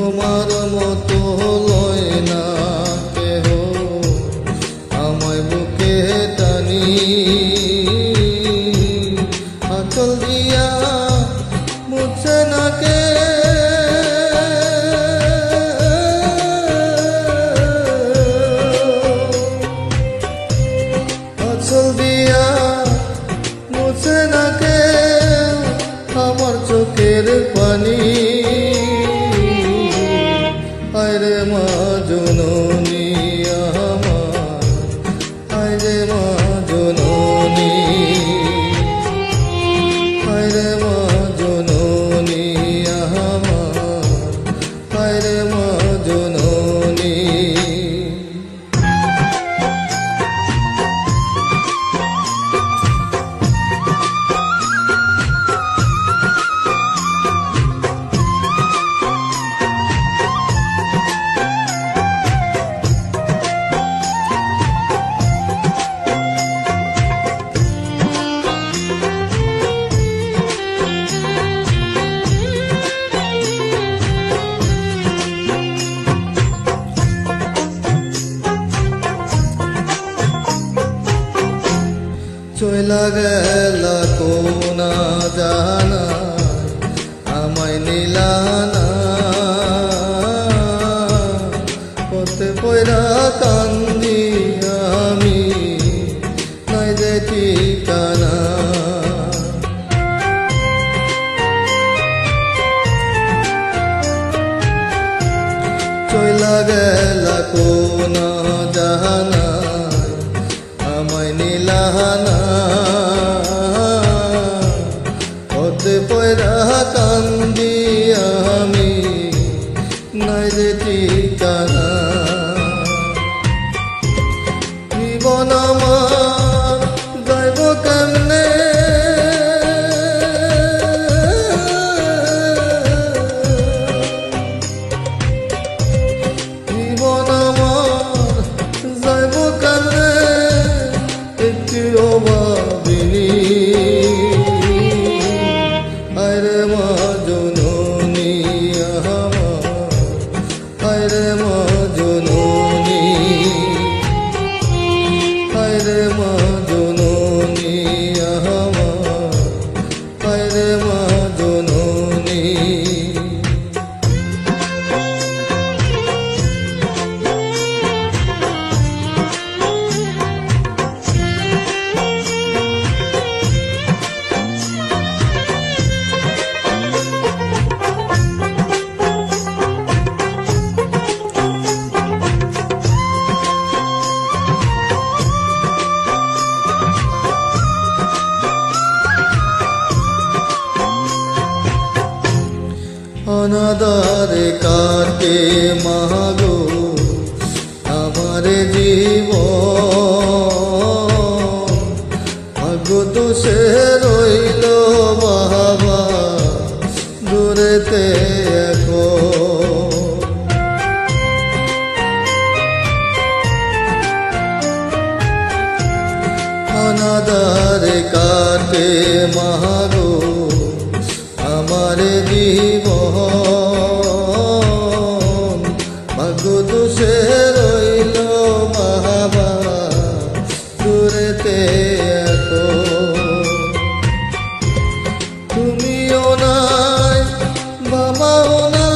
তোমার মতো লয় না কেহ আমায় বুকে টানি, আঁচল দিয়া মুছে না কে, আঁচল দিয়া মুছে না কে আমার চোখের পানি। আয়রে মা জননী আমার, আয়রে মা জননী, আয়রে মা জননী আমার, আয়রে মা জননী। চইলা গেলা কোনা জানা আমায় নিলানা, পথে পয়রা কান্দি আমি নাই যে ঠিকানা। চইলা গেলা কোনা জানা আমায় নিলানা, পথে পয়রা কান্দি আমি নাই যে ঠিকানা। জীবন আমার যাইব কেমনে, জীবন আমার যাইব কেমনে একটুও ভাবিনি। আয়রে মা জননী আমার, আয়রে মা জননী, আয়রে মা জননী আমার, আয়রে মা জননী। অনাদারে কাটে মাগো আমার জীবন, ভাগ্য দোষে রইল বাবা দূরেতে এখন। অনাদারে কাটে মাগো আমার জীবন, ভাগ্য দোষে রইল বাবা দূরেতে এখন। তুমিও নাই বাবাও নাই,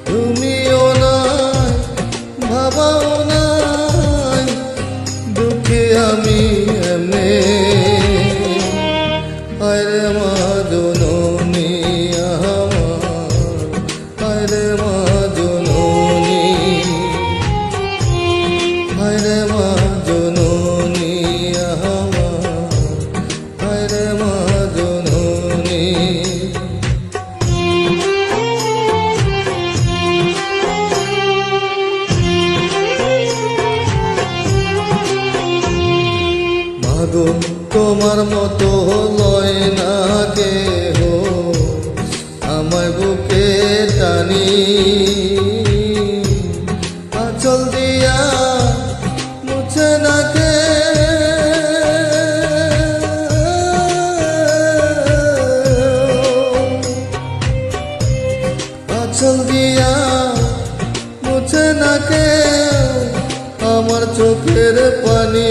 তুমিও নাই বাবাও নাই, দুঃখে আমি এমনে। আয়রে মা জননী আমার, আয়রে মা জননী, আয়রে মা জননী আমার, আয়রে মা জননী। মাগো তোমার মতো লয় না কেহ আমায় বুকে টানি, আঁচল দিয়া মুছে না কে, মুছে না কেউ আমার চোখের পানি,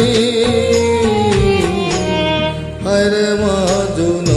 হায় রে মা জুনা।